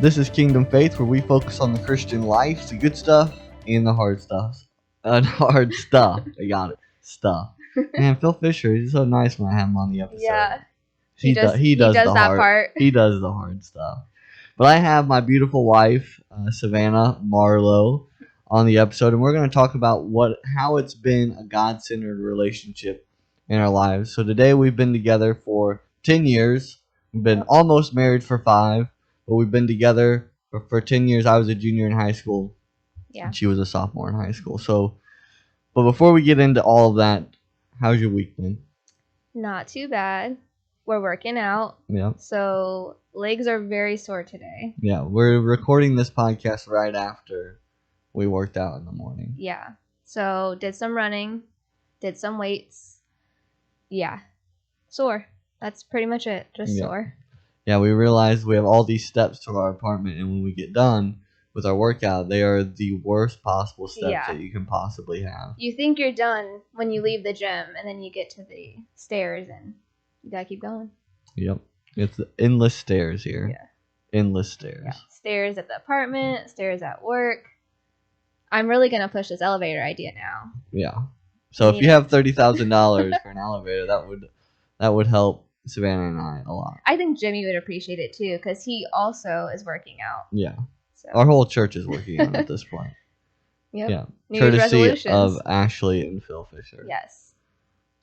This is Kingdom Faith, where we focus on the Christian life, the good stuff, and the hard stuff. Hard stuff. I got it. Stuff. Man, Phil Fisher, he's so nice when I have him on the episode. Yeah. He does the that hard part. He does the hard stuff. But I have my beautiful wife, Savannah Marlow, on the episode, and we're going to talk about how it's been a God-centered relationship in our lives. So today we've been together for 10 years. We've been almost married for 5, but we've been together for 10 years. I was a junior in high school, and she was a sophomore in high school. But before we get into all of that, how's your week been? Not too bad. We're working out. Yeah. So legs are very sore today. Yeah, we're recording this podcast right after we worked out in the morning. Yeah. So did some running, did some weights. Yeah. Sore. That's pretty much it. Just sore. Yeah, we realized we have all these steps to our apartment, and when we get done with our workout, they are the worst possible steps that you can possibly have. You think you're done when you leave the gym, and then you get to the stairs, and you gotta keep going. Yep. It's endless stairs here. Yeah. Endless stairs. Yeah. Stairs at the apartment, stairs at work. I'm really gonna push this elevator idea now. Yeah. So if you have $30,000 for an elevator, that would help Savannah and I a lot. I think Jimmy would appreciate it too, because he also is working out. Yeah. So. Our whole church is working out at this point. Yep. Yeah. New Courtesy of Ashley and Phil Fisher. Yes.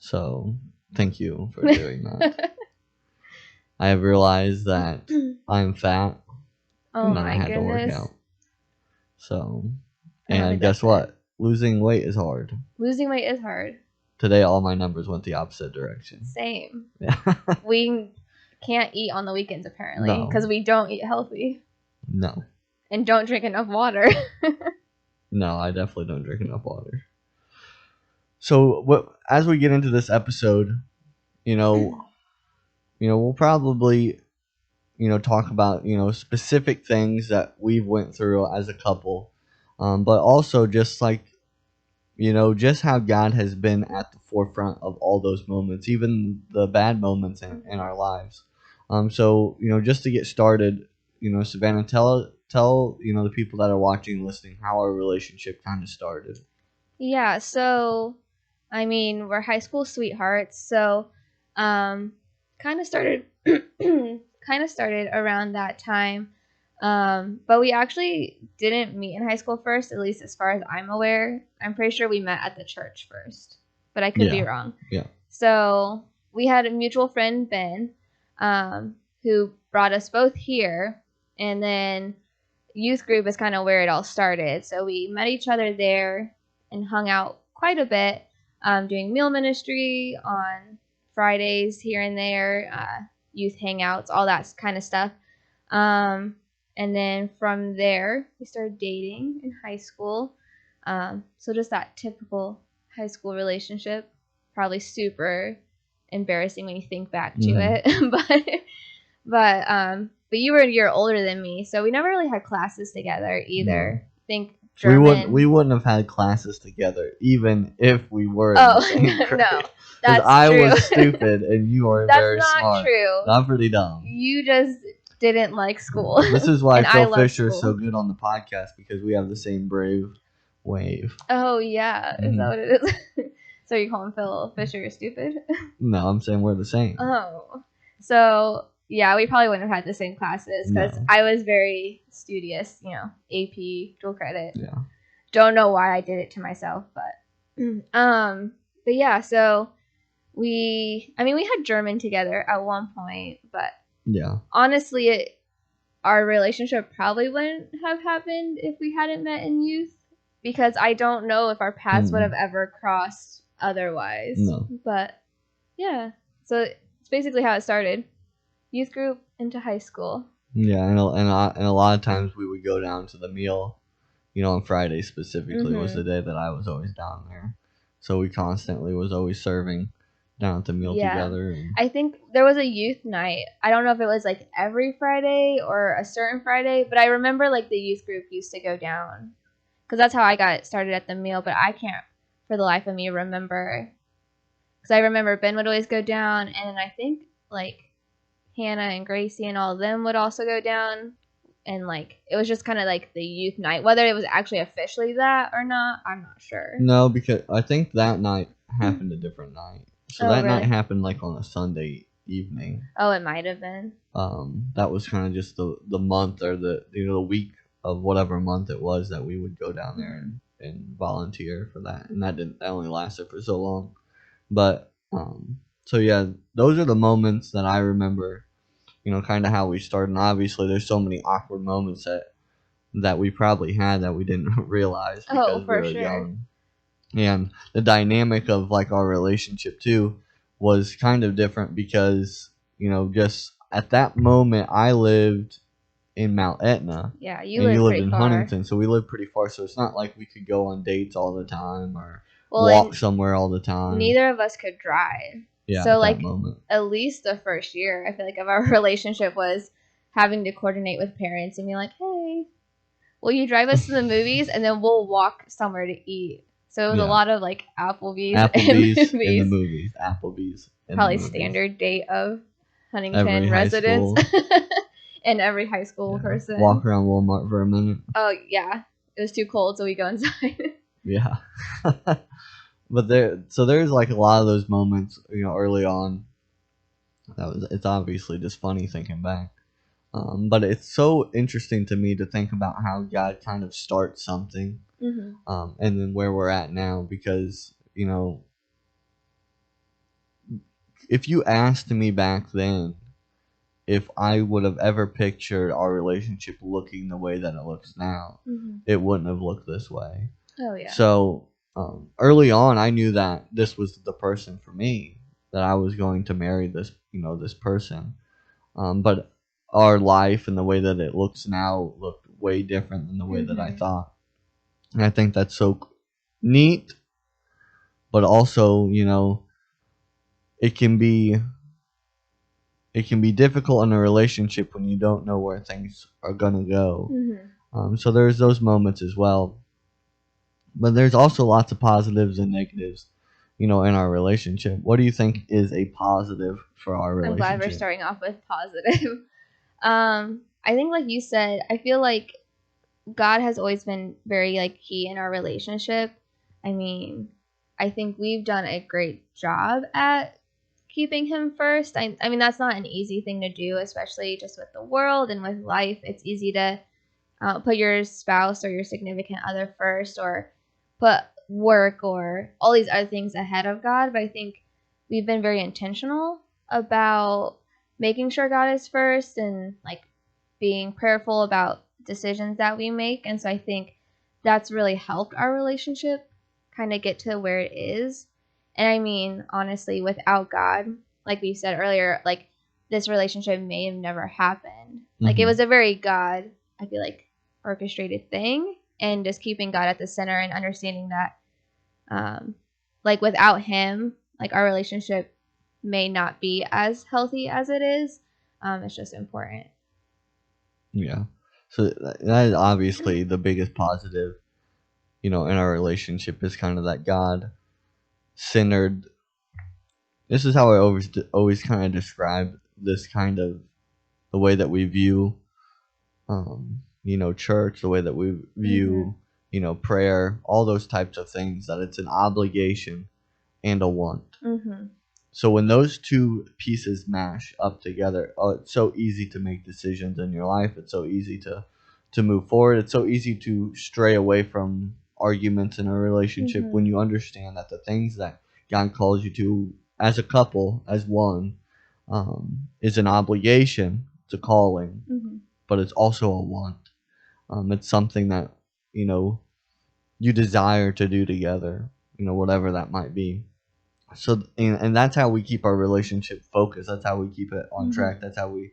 So thank you for doing that. I have realized that I'm fat. Oh and I had goodness. to work out. So, and guess what? Losing weight is hard. Losing weight is hard. Today, all my numbers went the opposite direction. Same. Yeah. We can't eat on the weekends, apparently, because we don't eat healthy. No. And don't drink enough water. No, I definitely don't drink enough water. So, as we get into this episode, we'll probably, talk about, specific things that we've went through as a couple, but also just like, just how God has been at the forefront of all those moments, even the bad moments in our lives. So, just to get started, Savannah, tell the people that are watching and listening how our relationship kind of started. Yeah, so, I mean, we're high school sweethearts, so, kind of started around that time. But we actually didn't meet in high school first, at least as far as I'm aware. I'm pretty sure we met at the church first, but I could be wrong. Yeah. So we had a mutual friend, Ben, who brought us both here, and then youth group is kind of where it all started. So we met each other there and hung out quite a bit, doing meal ministry on Fridays here and there, youth hangouts, all that kind of stuff. And then from there, we started dating in high school. So just that typical high school relationship, probably super embarrassing when you think back to it. But you were a year older than me, so we never really had classes together either. I think German. We wouldn't have had classes together even if we were in the same grade. No, that's I true. was stupid and you are very smart. That's not true. Not pretty dumb. You just didn't like school. This is why Phil Fisher is so good on the podcast, because we have the same brave wave. Oh yeah, is that what it is? So you call him Phil Fisher stupid? No, I'm saying we're the same. Oh, so yeah, we probably wouldn't have had the same classes because I was very studious, AP dual credit. Yeah. Don't know why I did it to myself, but yeah, so we had German together at one point, but yeah, honestly, our relationship probably wouldn't have happened if we hadn't met in youth, because I don't know if our paths would have ever crossed otherwise. No. But yeah, so it's basically how it started. Youth group into high school. Yeah, and a lot of times we would go down to the meal, on Friday specifically was the day that I was always down there. So we constantly was always serving down at the meal together. And I think there was a youth night. I don't know if it was like every Friday or a certain Friday, but I remember like the youth group used to go down, because that's how I got started at the meal. But I can't for the life of me remember, because I remember Ben would always go down, and I think like Hannah and Gracie and all of them would also go down and like it was just kind of like the youth night. Whether it was actually officially that or not, I'm not sure. No, because I think that night happened a different night. So Oh, that night really? happened like on a Sunday evening. Oh, it might have been. That was kind of just the month or the week of whatever month it was that we would go down there and volunteer for that, and that only lasted for so long. But so yeah, those are the moments that I remember. Kind of how we started. And obviously, there's so many awkward moments that we probably had that we didn't realize because we For were sure. young. And the dynamic of like our relationship too was kind of different because just at that moment I lived in Mount Etna. Yeah, and you lived you lived pretty in far. Huntington, so we lived pretty far. So it's not like we could go on dates all the time or Well, walk and somewhere all the time. neither of us could drive. Yeah, So at like that moment. at least the first year, I feel like of our relationship was having to coordinate with parents and be like, "Hey, will you drive us to the movies and then we'll walk somewhere to eat?" So it was a Yeah. lot of like Applebee's Applebee's and in the movies. movies. Applebee's in Probably the movies. standard date of Every Huntington high residents school. and every high school person. Walk around Walmart for a minute. Oh yeah, it was too cold, so we go inside. Yeah. But there's like a lot of those moments, early on. It's obviously just funny thinking back. But it's so interesting to me to think about how God kind of starts something, and then where we're at now. Because if you asked me back then if I would have ever pictured our relationship looking the way that it looks now, it wouldn't have looked this way. Oh yeah. So early on, I knew that this was the person for me, that I was going to marry this person. But our life and the way that it looks now looked way different than the way that I thought. And I think that's so neat, but also, it can be difficult in a relationship when you don't know where things are gonna go. So there's those moments as well. But there's also lots of positives and negatives, in our relationship. What do you think is a positive for our relationship? I'm glad we're starting off with positive. I think like you said, I feel like God has always been very like key in our relationship. I mean, I think we've done a great job at keeping him first. I mean, that's not an easy thing to do, especially just with the world and with life. It's easy to put your spouse or your significant other first, or put work or all these other things ahead of God. But I think we've been very intentional about making sure God is first and like being prayerful about decisions that we make. And so I think that's really helped our relationship kind of get to where it is. And I mean, honestly, without God, like we said earlier, like this relationship may have never happened. Like it was a very God, I feel like, orchestrated thing. And just keeping God at the center and understanding that, like without him, like our relationship may not be as healthy as it is. It's just important. Yeah. So that is obviously the biggest positive, in our relationship, is kind of that God-centered. This is how I always kind of describe this kind of the way that we view, church, the way that we view, prayer, all those types of things. That it's an obligation and a want. So when those two pieces mash up together, it's so easy to make decisions in your life. It's so easy to move forward. It's so easy to stray away from arguments in a relationship when you understand that the things that God calls you to as a couple, as one, is an obligation, it's a calling, but it's also a want. It's something that, you desire to do together, whatever that might be. So and that's how we keep our relationship focused. That's how we keep it on track. That's how we,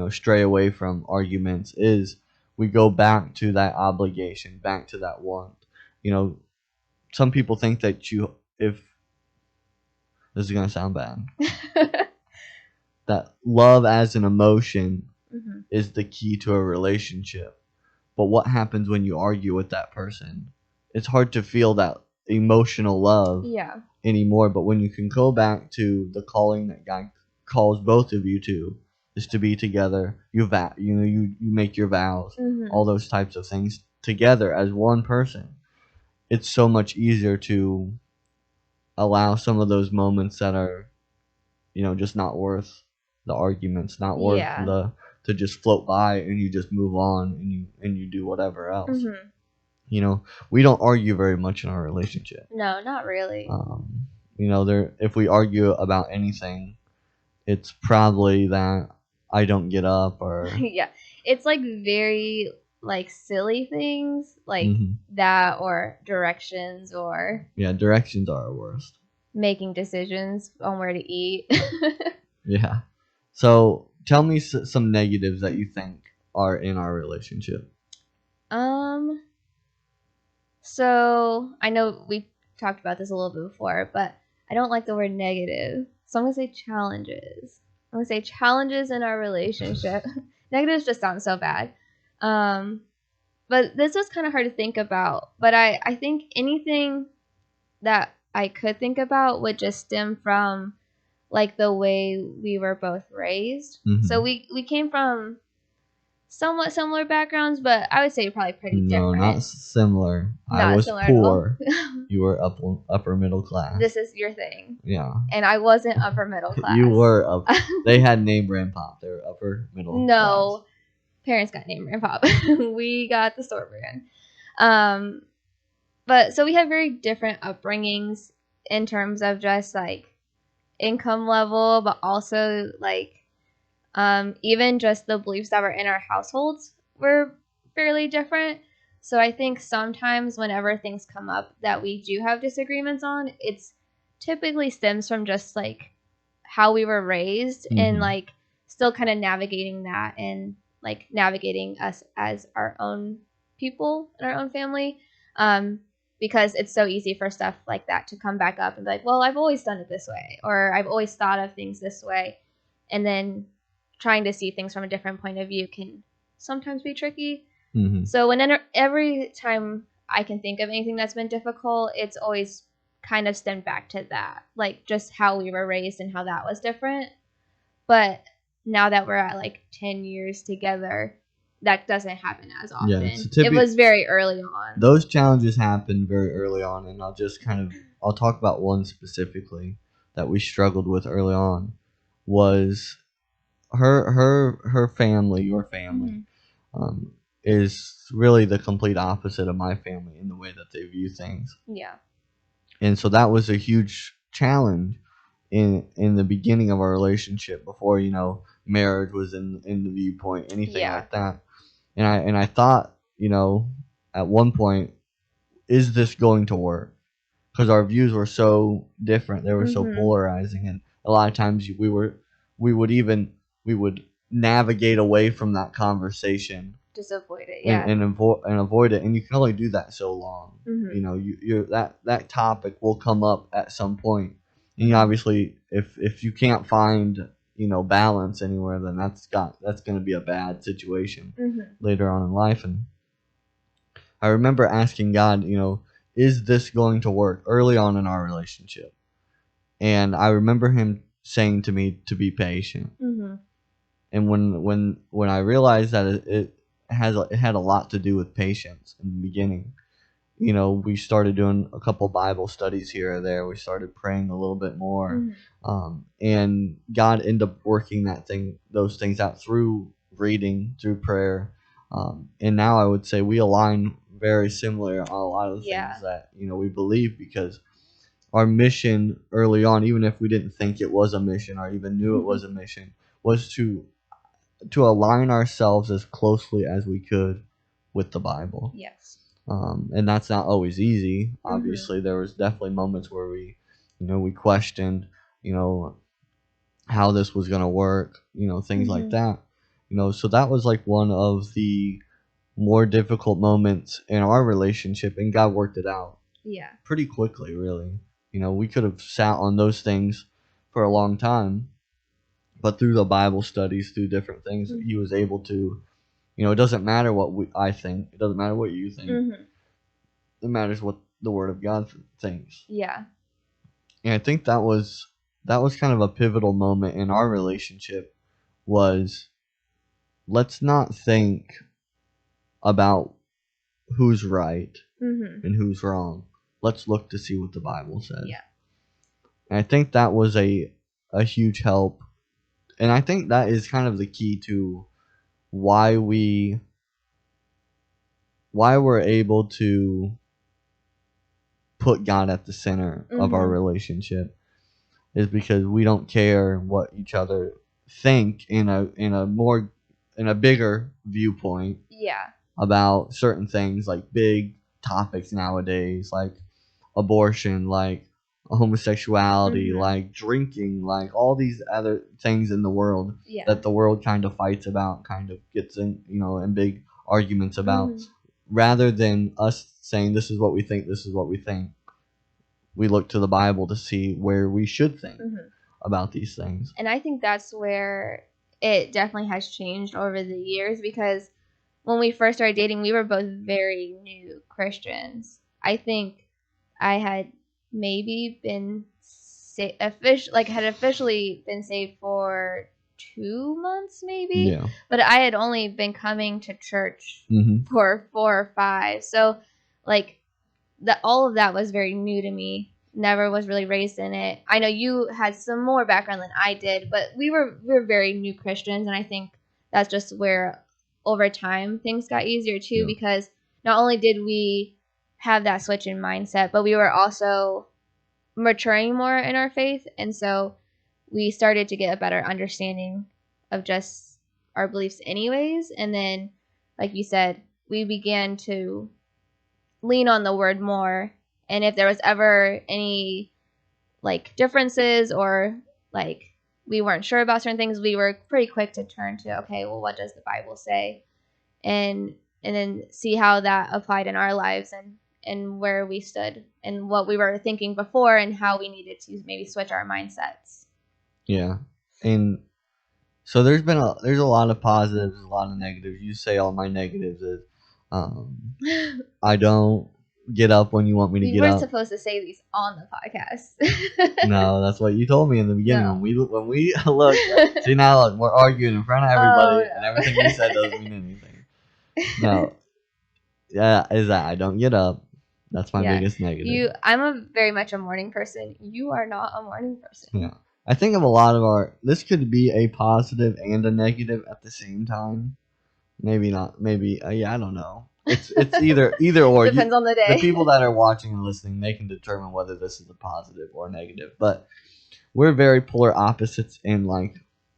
stray away from arguments. Is we go back to that obligation, back to that want. Some people think that if this is gonna sound bad, that love as an emotion is the key to a relationship. But what happens when you argue with that person? It's hard to feel that emotional love anymore. But when you can go back to the calling that God calls both of you to, is to be together. You make your vows, Mhm. all those types of things together as one person. It's so much easier to allow some of those moments that are, just not worth the arguments, not worth Yeah. the to just float by, and you just move on, and you do whatever else. Mhm. We don't argue very much in our relationship. No, not really. There if we argue about anything, it's probably that I don't get up or Yeah. It's like very like silly things like Mhm. that, or directions, or Yeah, directions are our worst. making decisions on where to eat. Yeah. So tell me some negatives that you think are in our relationship. um so I know we talked about this a little bit before, but I don't like the word negative. So I'm gonna say challenges. I'm gonna say challenges in our relationship. Negatives just sound so bad. Um but this was kind of hard to think about. But I think anything that I could think about would just stem from like the way we were both raised. Mhm. So we came from somewhat similar backgrounds, but I would say probably pretty No, not different. similar. I Not was similar at all. poor. You were upper middle class. This is your thing. Yeah. And I wasn't upper middle class. You were up. They had name brand pop. They were upper middle class. No. Parents got name brand pop. We got the store brand. But so we have very different upbringings in terms of just like income level, but also like even just the beliefs that were in our households were fairly different. So I think sometimes whenever things come up that we do have disagreements on, it's typically stems from just like how we were raised and Mhm. like still kind of navigating that and like navigating us as our own people and our own family. Because it's so easy for stuff like that to come back up and be like, well, I've always done it this way, or I've always thought of things this way. And then trying to see things from a different point of view can sometimes be tricky. Mhm. So every time I can think of anything that's been difficult, it's always kind of stemmed back to that, like just how we were raised and how that was different. But now that we're at like 10 years together, that doesn't happen as often. Yeah, It was very early on. Those challenges happened very early on, and I'll talk about one specifically that we struggled with early on. Was her family, your family, um, is really the complete opposite of my family in the way that they view things. Yeah. And so that was a huge challenge in the beginning of our relationship before marriage was in the viewpoint, anything Yeah. like that. And I thought, at one point, is this going to work? Because our views were so different, they were so polarizing, and a lot of times we would navigate away from that conversation, Just avoid it. Yeah. and avoid it, and you can only do that so long. Mhm. You're that topic will come up at some point, and you obviously, if you can't find balance anywhere, then that's going to be a bad situation Mhm. later on in life. And I remember asking God, is this going to work early on in our relationship? And I remember him saying to me to be patient. Mhm. And when I realized that it had a lot to do with patience in the beginning. We started doing a couple Bible studies here or there. We started praying a little bit more, and God ended up working those things out through reading, through prayer, and now I would say we align very similar on a lot of the things that we believe, because our mission early on, even if we didn't think it was a mission or even knew it was a mission, was to align ourselves as closely as we could with the Bible. Yes. And that's not always easy. Obviously, there was definitely moments where we questioned, how this was going to work, things like that. So that was like one of the more difficult moments in our relationship, and God worked it out. Yeah. Pretty quickly, really. We could have sat on those things for a long time, but through the Bible studies, through different things, He was able to. It doesn't matter what I think. It doesn't matter what you think. It matters what the Word of God thinks. Yeah. And I think that was kind of a pivotal moment in our relationship, was, let's not think about who's right Mm-hmm. and who's wrong. Let's look to see what the Bible says. Yeah. And I think that was a huge help. And I think that is kind of the key to why we're able to put God at the center of our Mm-hmm. relationship, is because we don't care what each other think in a bigger viewpoint Yeah. about certain things, like big topics nowadays, like abortion, like homosexuality, Mm-hmm. like drinking, like all these other things in the world Yeah. that the world kind of fights about, kind of gets in big arguments about. Mm-hmm. Rather than us saying this is what we think, this is what we think, we look to the Bible to see where we should think Mm-hmm. about these things. And I think that's where it definitely has changed over the years, because when we first started dating, we were both very new Christians. I think I had maybe been officially been saved for 2 months, maybe. Yeah. But I had only been coming to church Mm-hmm. for 4 or 5. So, like, all of that was very new to me. Never was really raised in it. I know you had some more background than I did, but we were very new Christians, and I think that's just where over time things got easier too, Yeah. because not only did we have that switch in mindset, but we were also maturing more in our faith, and so we started to get a better understanding of just our beliefs anyways. And then, like you said, we began to lean on the word more, and if there was ever any like differences, or like we weren't sure about certain things, we were pretty quick to turn to, okay, well, what does the Bible say, and then see how that applied in our lives, and where we stood and what we were thinking before, and how we needed to maybe switch our mindsets. Yeah. And so there's a lot of positives, a lot of negatives. You say all my negatives is I don't get up when you want me to We get were up. supposed to say these on the podcast. No, that's what you told me in the beginning. No. When we look, see now look, we're arguing in front of everybody, Oh, and no. everything we said doesn't mean anything. No, yeah, is that I don't get up. That's my Yeah. biggest negative. I'm very much a morning person. You are not a morning person. Yeah, I think of a lot of our. This could be a positive and a negative at the same time. Maybe not. Maybe yeah. I don't know. It's either or. Depends on the day. The people that are watching and listening, they can determine whether this is a positive or negative. But we're very polar opposites in like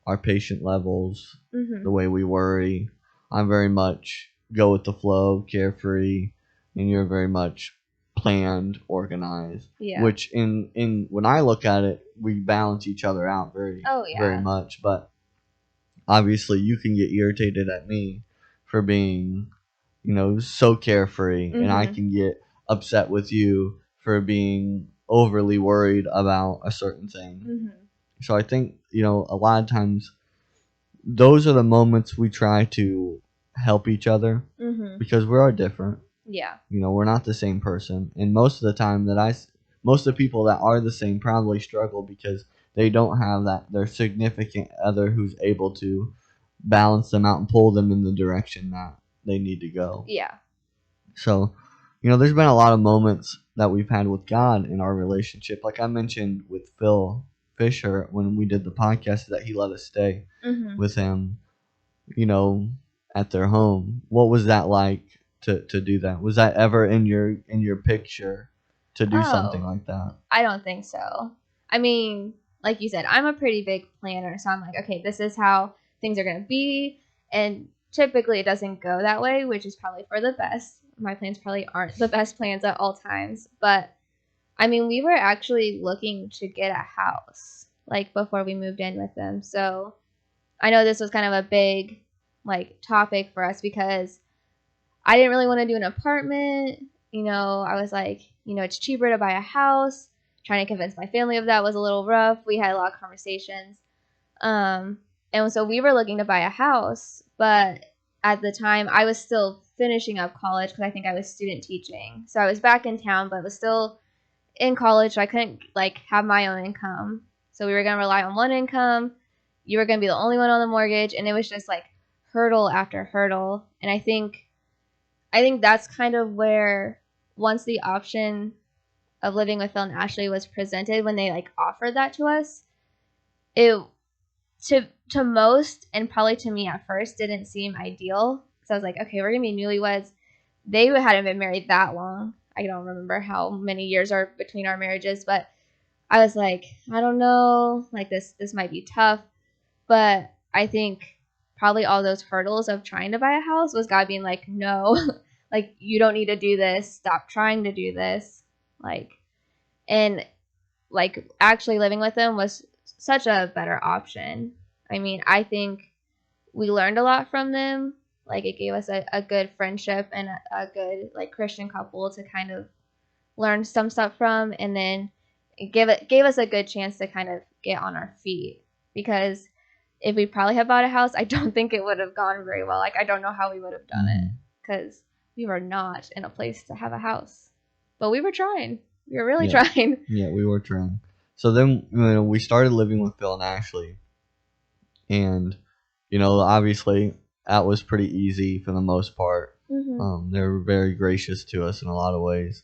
our patient levels, Mm-hmm. the way we worry. I'm very much go with the flow, carefree, and you're very much planned, organized. Yeah. Which in when I look at it, we balance each other out very very Yeah. much. But obviously, you can get irritated at me for being, so carefree, and I Mhm. can get upset with you for being overly worried about a certain thing. Mm-hmm. So I think, a lot of times those are the moments we try to help each other Mm-hmm. because we are different. Yeah. We're not the same person. And most of the time most of the people that are the same probably struggle because they don't have their significant other who's able to balance them out and pull them in the direction that they need to go. Yeah. So, there's been a lot of moments that we've had with God in our relationship. Like I mentioned with Phil Fisher when we did the podcast, that he let us stay Mm-hmm. with him, at their home. What was that like to do that? Was that ever in your picture to do something like that? I don't think so. I mean, like you said, I'm a pretty big planner, so I'm like, okay, this is how things are going to be, and typically it doesn't go that way, which is probably for the best. My plans probably aren't the best plans at all times, but I mean, we were actually looking to get a house like before we moved in with them. So I know this was kind of a big like topic for us because I didn't really want to do an apartment. I was like, it's cheaper to buy a house. Trying to convince my family of that was a little rough. We had a lot of conversations. And so we were looking to buy a house, but at the time I was still finishing up college because I think I was student teaching. So I was back in town, but was still in college, so I couldn't like have my own income. So we were going to rely on one income, you were going to be the only one on the mortgage, and it was just like hurdle after hurdle. And I think that's kind of where, once the option of living with Phil and Ashley was presented, when they like offered that to us, it to most, and probably to me at first, didn't seem ideal. So I was like, okay, we're gonna be newlyweds. They hadn't been married that long. I don't remember how many years are between our marriages, but I was like, I don't know, like this might be tough. But I think probably all those hurdles of trying to buy a house was God being like, no, like you don't need to do this. Stop trying to do this. And actually living with them was such a better option. I mean, I think we learned a lot from them. Like, it gave us a good friendship and a good like Christian couple to kind of learn some stuff from, and then it gave us a good chance to kind of get on our feet. Because if we probably had bought a house, I don't think it would have gone very well. Like, I don't know how we would have done it, because we were not in a place to have a house. But we were trying. We were really trying. Yeah, we were trying. So then, we started living with Phil and Ashley. And, obviously, that was pretty easy for the most part. Mm-hmm. They were very gracious to us in a lot of ways.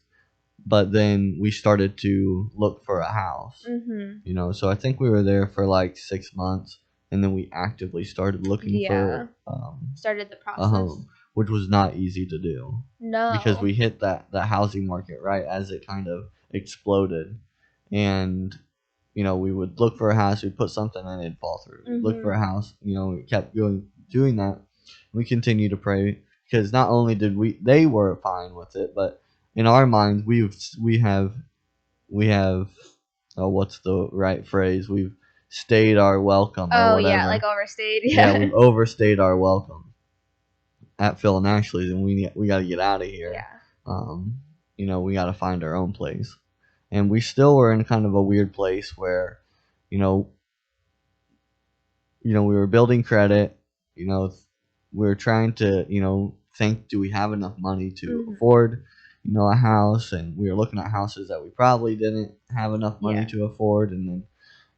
But then we started to look for a house. Mm-hmm. So I think we were there for like 6 months. And then we actively started looking for started the process. a home, which was not easy to do. No. Because we hit that housing market right as it kind of exploded. And, we would look for a house, we'd put something in, it'd fall through. We'd look for a house, we kept doing that. We continued to pray, because not only did they were fine with it, but in our minds, we have what's the right phrase? We've stayed our welcome. Oh, or whatever. yeah, like overstayed. Yeah, we've overstayed our welcome at Phil and Ashley's, and we got to get out of here. Yeah. We got to find our own place. And we still were in kind of a weird place where, we were building credit. We were trying to, think, do we have enough money to afford, a house? And we were looking at houses that we probably didn't have enough money to afford. And then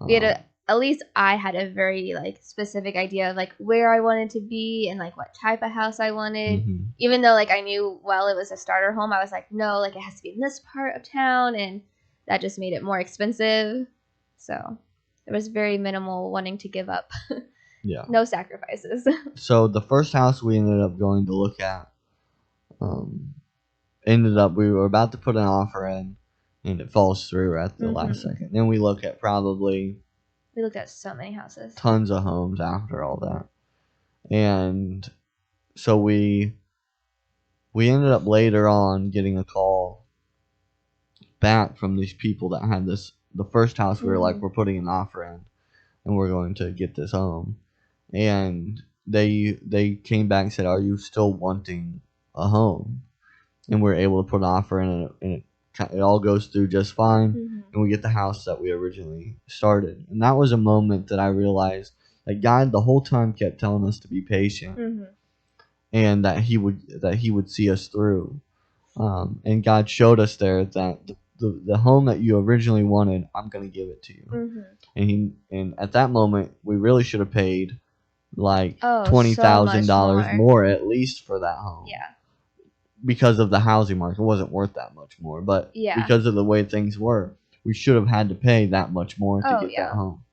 we had at least I had a very like specific idea of like where I wanted to be and like what type of house I wanted. Even though like I knew it was a starter home, I was like, no, like it has to be in this part of town, and that just made it more expensive. So there was very minimal wanting to give up. Yeah. No sacrifices. So the first house we ended up going to look at, we were about to put an offer in, and it falls through at the last second. Then we looked at so many houses. Tons of homes after all that. And so we ended up later on getting a call back from these people that had the first house. We were like, we're putting an offer in, and we're going to get this home. And they came back and said, are you still wanting a home? And we're able to put an offer in, and it all goes through just fine. And we get the house that we originally started. And that was a moment that I realized that God the whole time kept telling us to be patient, and that he would see us through. And God showed us there that the home that you originally wanted, I'm going to give it to you. And at that moment, we really should have paid like $20,000 more at least for that home. Yeah. Because of the housing market, it wasn't worth that much more. But because of the way things were, we should have had to pay that much more to get that home.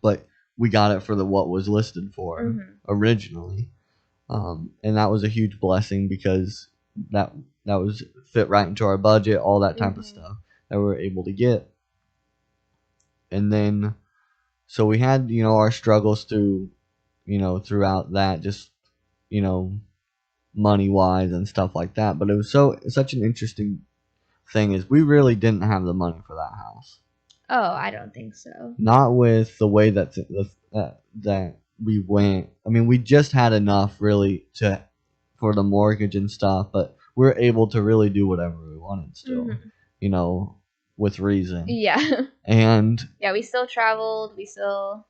But we got it for what was listed for originally. And that was a huge blessing, because that was fit right into our budget, all that type of stuff that we were able to get. And then, so we had, our struggles throughout that, just, money-wise and stuff like that. But it was such an interesting thing is we really didn't have the money for that house. Oh, I don't think so. Not with the way that we went. I mean, we just had enough really for the mortgage and stuff, but we were able to really do whatever we wanted still, with reason. Yeah. And yeah, we still traveled. We still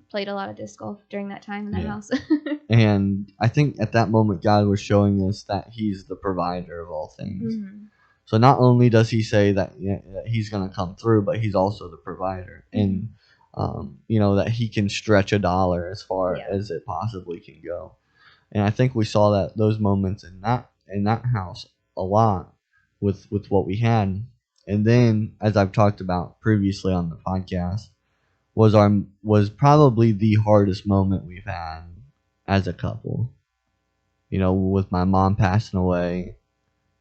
played a lot of disc golf during that time in the house. And I think at that moment, God was showing us that He's the provider of all things. So not only does He say that, that He's going to come through, but He's also the provider. And that he can stretch a dollar as far Yeah. as it possibly can go. And I think we saw those moments in that house a lot with what we had. And then, as I've talked about previously on the podcast, was probably the hardest moment we've had as a couple. With my mom passing away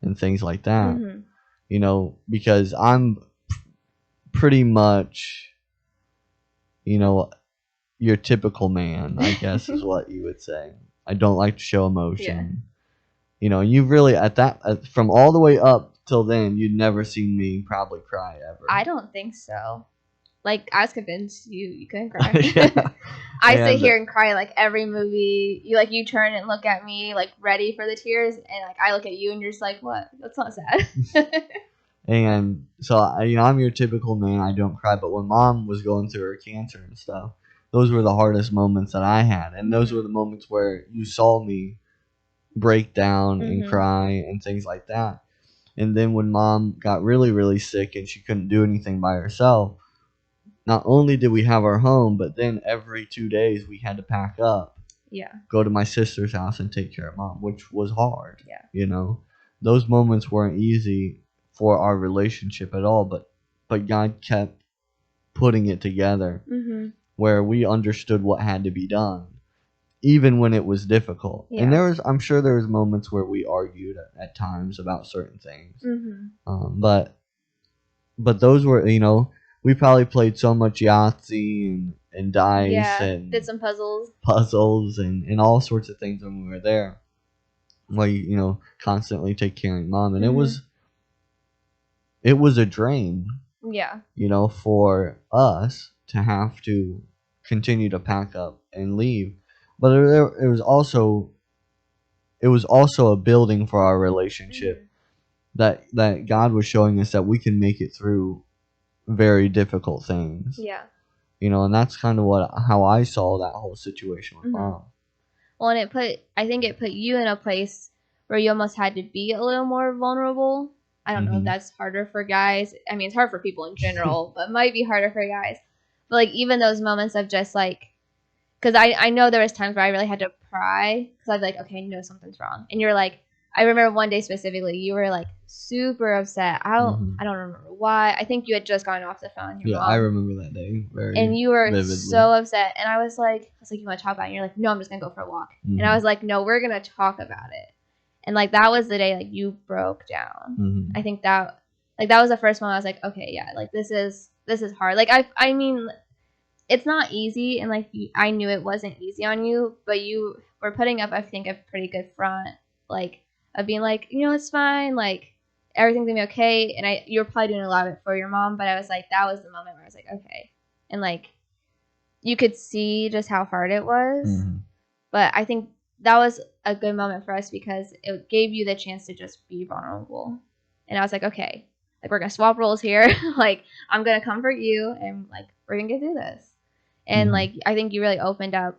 and things like that. Because I'm pretty much, your typical man, I guess is what you would say. I don't like to show emotion. You've really from all the way up till then, you'd never seen me probably cry ever. I don't think so. Like, I was convinced you couldn't cry. Yeah. I sit here and cry like every movie. You turn and look at me like ready for the tears, and like I look at you and you're just like, what? That's not sad. And so I'm your typical man. I don't cry, but when Mom was going through her cancer and stuff, those were the hardest moments that I had, and those were the moments where you saw me break down and cry and things like that. And then when Mom got really, really sick and she couldn't do anything by herself, not only did we have our home, but then every 2 days we had to pack up, go to my sister's house and take care of Mom, which was hard. Those moments weren't easy for our relationship at all, but God kept putting it together where we understood what had to be done, even when it was difficult. And I'm sure there was moments where we argued at times about certain things. But those were, we probably played so much Yahtzee and dice and did some puzzles and all sorts of things when we were there. While constantly take care of Mom, and it was a drain. For us to have to continue to pack up and leave, but it was also a building for our relationship that God was showing us that we can make it through very difficult things. And that's kind of how I saw that whole situation with Mom. Well, and I think it put you in a place where you almost had to be a little more vulnerable. I don't know if that's harder for guys. I mean, it's hard for people in general, but it might be harder for guys. But like even those moments of just like, because I know there was times where I really had to pry because I'd be like, okay, I know something's wrong, and you're like, I remember one day specifically, you were like super upset. I don't remember why. I think you had just gotten off the phone. Your mom. I remember that day very. And you were vividly. So upset, and I was like, you want to talk about it? And you're like, no, I'm just gonna go for a walk. And I was like, no, we're gonna talk about it. And like that was the day like you broke down. I think that was the first moment I was like, okay, yeah, like this is hard. Like I mean, it's not easy, and like I knew it wasn't easy on you, but you were putting up, I think, a pretty good front, like of being like, it's fine, like everything's gonna be okay. And you were probably doing a lot of it for your mom, but I was like, that was the moment where I was like, okay, and like you could see just how hard it was. But I think that was a good moment for us because it gave you the chance to just be vulnerable. And I was like, okay, like we're gonna swap roles here. Like I'm gonna comfort you, and like we're gonna get through this. And like I think you really opened up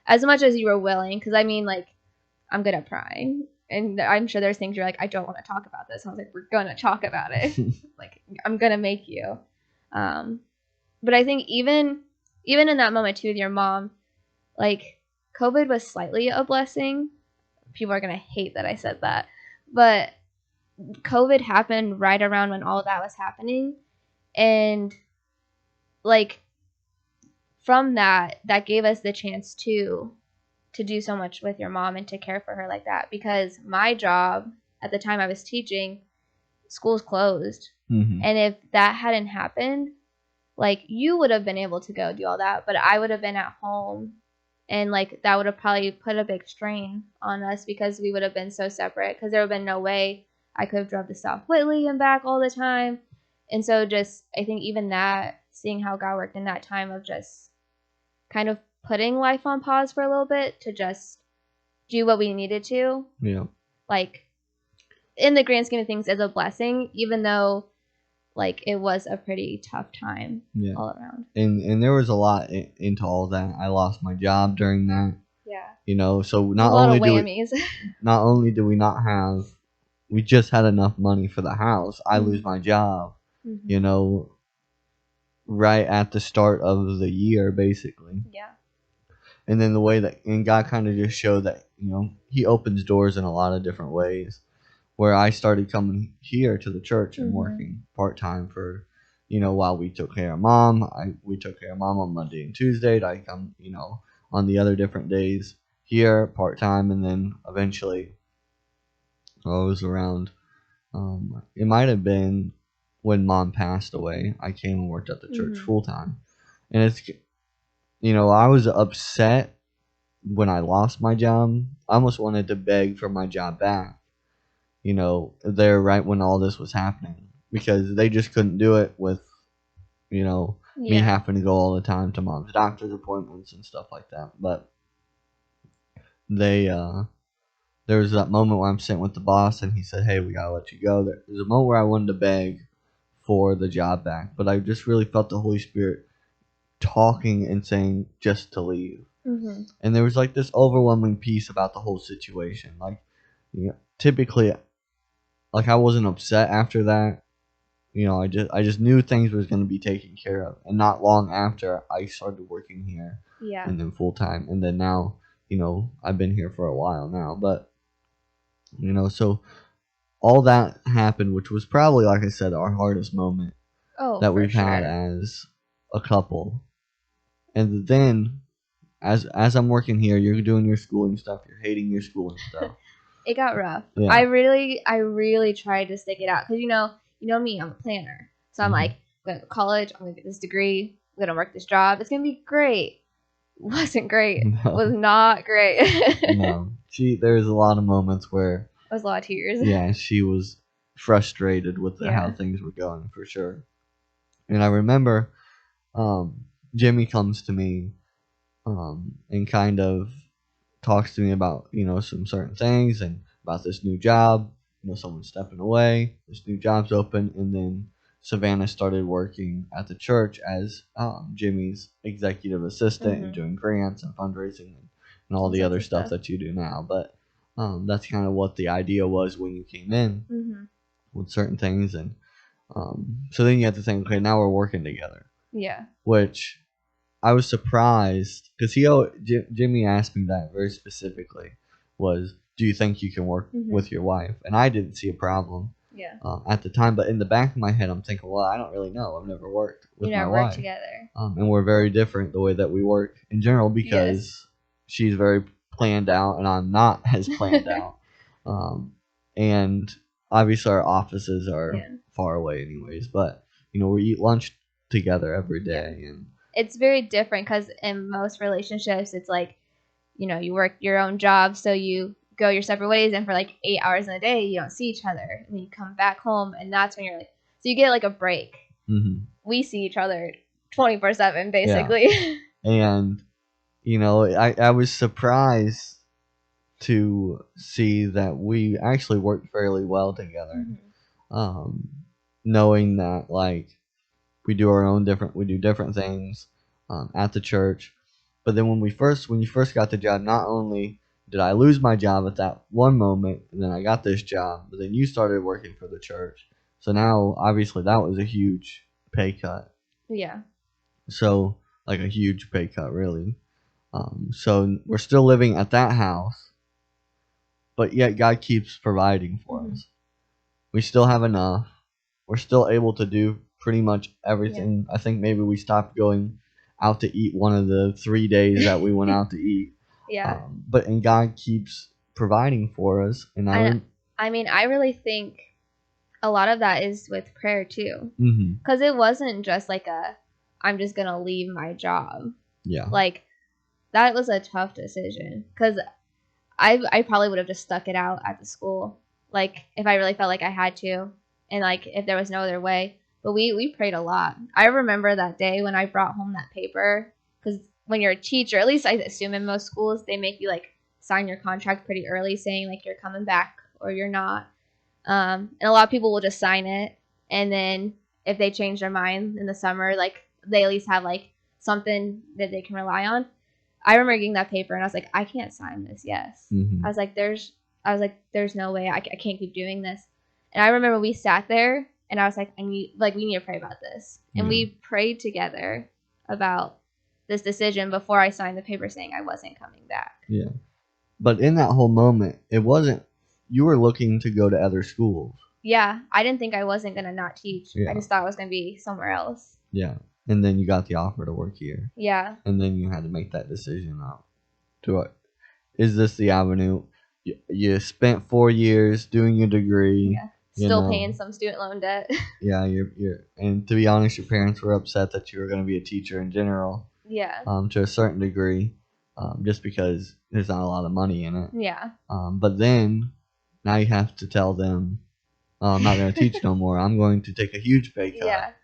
as much as you were willing, because I mean, like I'm good at prying, and I'm sure there's things you're like, I don't want to talk about this. And I was like, we're gonna talk about it. Like I'm gonna make you. But I think even in that moment too with your mom, like COVID was slightly a blessing. People are gonna hate that I said that, but COVID happened right around when all of that was happening, and like from that gave us the chance to do so much with your mom and to care for her like that, because my job at the time I was teaching, school's closed. And if that hadn't happened, like you would have been able to go do all that, but I would have been at home, and like that would have probably put a big strain on us because we would have been so separate, because there would have been no way I could have drove to South Whitley and back all the time. And so just I think even that, seeing how God worked in that time of just kind of putting life on pause for a little bit to just do what we needed to. Like in the grand scheme of things, is a blessing, even though like it was a pretty tough time all around. And there was a lot into all that. I lost my job during that. So not only do we not have, we just had enough money for the house. I lose my job. right at the start of the year, basically. Yeah. And then the way that, and God kind of just showed that, He opens doors in a lot of different ways. Where I started coming here to the church and working part time for, while we took care of mom. We took care of mom on Monday and Tuesday. I come, on the other different days here part time, and then eventually I was around. It might have been when mom passed away. I came and worked at the church full time, and it's, I was upset when I lost my job. I almost wanted to beg for my job back. There right when all this was happening, because they just couldn't do it with, me having to go all the time to mom's doctor's appointments and stuff like that. But they, there was that moment where I'm sitting with the boss and he said, "Hey, we gotta let you go." There's a moment where I wanted to beg for the job back, but I just really felt the Holy Spirit talking and saying just to leave. And there was like this overwhelming peace about the whole situation. Like, typically, like, I wasn't upset after that. I just knew things was going to be taken care of. And not long after, I started working here. Yeah. And then full time. And then now, I've been here for a while now. But, so all that happened, which was probably, like I said, our hardest moment that we've had as a couple. And then, as I'm working here, you're doing your schooling stuff. You're hating your schooling stuff. It got rough. Yeah. I really tried to stick it out because you know me, I'm a planner. So I'm like, I'm going to college. I'm going to get this degree. I'm going to work this job. It's going to be great. Wasn't great. No. Was not great. No, there's a lot of moments where it was a lot of tears. Yeah, she was frustrated with how things were going for sure. And I remember, Jimmy comes to me, and kind of talks to me about, some certain things and about this new job. Someone's stepping away. This new job's open, and then Savannah started working at the church as Jimmy's executive assistant and doing grants and fundraising and all the other stuff that you do now. But that's kind of what the idea was when you came in with certain things, and so then you have to think, okay, now we're working together. Yeah. Which I was surprised because Jimmy asked me that very specifically. Was, do you think you can work with your wife? And I didn't see a problem. Yeah. At the time, but in the back of my head, I'm thinking, well, I don't really know. I've never worked with my wife. Worked together. And we're very different the way that we work in general because she's very planned out and I'm not as planned out. And obviously our offices are far away anyways, but we eat lunch together every day. And it's very different because in most relationships, it's like, you work your own job, so you go your separate ways, and for like 8 hours in a day you don't see each other, and then you come back home, and that's when you're like, so you get like a break. We see each other 24/7 basically. And I was surprised to see that we actually worked fairly well together. Knowing that, like, we do different things at the church. But then when you first got the job, not only did I lose my job at that one moment, and then I got this job, but then you started working for the church. So now, obviously, that was a huge pay cut. Yeah. So, like, a huge pay cut, really. So we're still living at that house, but yet God keeps providing for us. We still have enough. We're still able to do pretty much everything. I think maybe we stopped going out to eat one of the 3 days that we went out to eat. And God keeps providing for us. And I really think a lot of that is with prayer too. Because it wasn't just like I'm just going to leave my job. Yeah. Like, that was a tough decision. Because I probably would have just stuck it out at the school. Like, if I really felt like I had to. And, like, if there was no other way. But we prayed a lot. I remember that day when I brought home that paper. Because when you're a teacher, at least I assume in most schools, they make you, like, sign your contract pretty early saying, like, you're coming back or you're not. And a lot of people will just sign it. And then if they change their mind in the summer, like, they at least have, like, something that they can rely on. I remember getting that paper and I was like, I can't sign this. Yes. I was like, there's no way I can't keep doing this. And I remember we sat there And I was like, we need to pray about this. And we prayed together about this decision before I signed the paper saying I wasn't coming back. Yeah. But in that whole moment, it wasn't, you were looking to go to other schools. Yeah. I didn't think I wasn't going to not teach. Yeah. I just thought I was going to be somewhere else. Yeah. And then you got the offer to work here. Yeah. And then you had to make that decision out. Is this the avenue? You spent 4 years doing your degree. Yeah. Still paying some student loan debt. Yeah, and to be honest, your parents were upset that you were going to be a teacher in general. Yeah. To a certain degree, just because there's not a lot of money in it. Yeah. But then, now you have to tell them, I'm not going to teach no more. I'm going to take a huge pay cut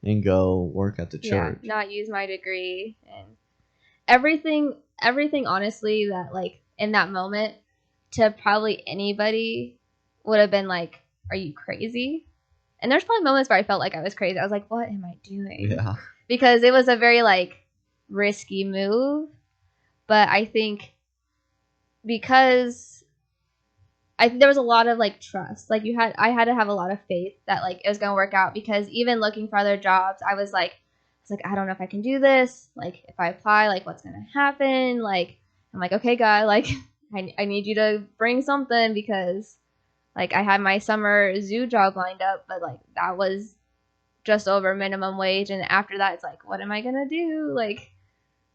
and go work at the church. Yeah, not use my degree and everything honestly that like in that moment to probably anybody would have been like, are you crazy? And there's probably moments where I felt like I was crazy. I was like, what am I doing? Yeah. Because it was a very like risky move. But I think because I think there was a lot of like trust. Like I had to have a lot of faith that like it was gonna work out, because even looking for other jobs, I was like, I don't know if I can do this. Like if I apply, like what's gonna happen? Like I'm like, okay, God, like I need you to bring something, because like I had my summer zoo job lined up, but like that was just over minimum wage, and after that it's like, what am I gonna do? Like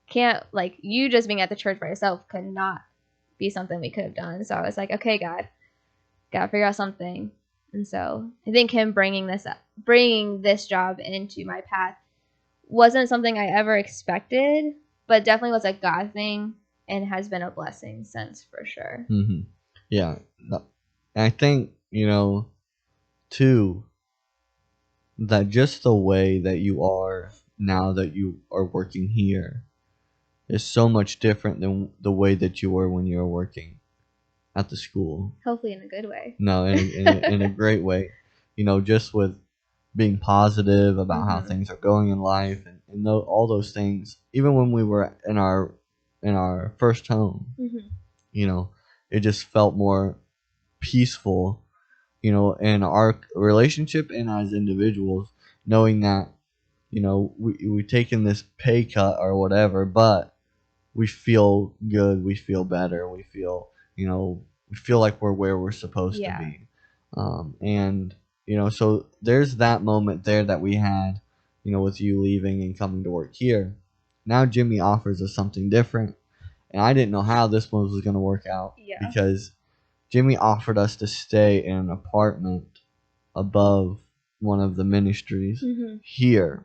can't, like you just being at the church by yourself could not be something we could have done. So I was like, okay, God, gotta figure out something. And so I think him bringing this job into my path wasn't something I ever expected, but definitely was a God thing and has been a blessing since, for sure. Mm-hmm. Yeah. I think, too, that just the way that you are now that you are working here is so much different than the way that you were when you were working at the school. Hopefully in a good way. No, in a great way. Just with being positive about how things are going in life and all those things. Even when we were in our first home, it just felt more peaceful, in our relationship and as individuals, knowing that, we've taken this pay cut or whatever, but we feel good, we feel better, we feel like we're where we're supposed to be. And so there's that moment there that we had, with you leaving and coming to work here. Now Jimmy offers us something different, and I didn't know how this one was going to work out, because Jimmy offered us to stay in an apartment above one of the ministries here.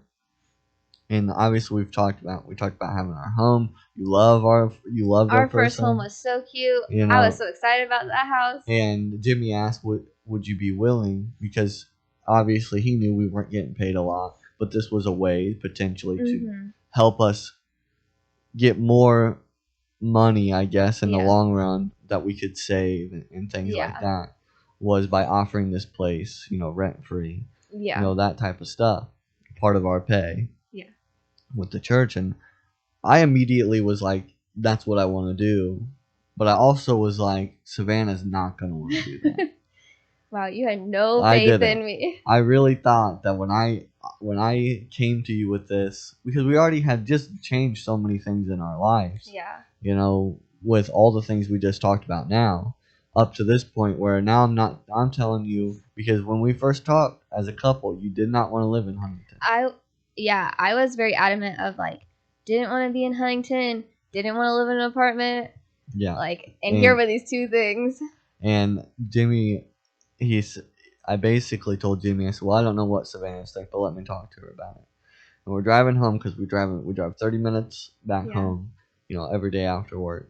And obviously we talked about having our home. You loved our first home was so cute. I was so excited about that house. And Jimmy asked, would you be willing? Because obviously he knew we weren't getting paid a lot, but this was a way potentially to help us get more money, I guess, in the long run that we could save and things like that, was by offering this place, rent free, that type of stuff, part of our pay with the church. And I immediately was like, that's what I want to do. But I also was like, Savannah's not going to want to do that. Wow, you had no faith in me. I really thought that when I came to you with this, because we already had just changed so many things in our lives. Yeah. With all the things we just talked about now, up to this point where now I'm telling you, because when we first talked as a couple, you did not want to live in Huntington. I was very adamant of like, didn't want to be in Huntington, didn't want to live in an apartment. Yeah. And here were these two things. And Jimmy, I basically told Jimmy, I said, well, I don't know what Savannah's think, but let me talk to her about it. And we're driving home, because we drive 30 minutes back home, every day after work.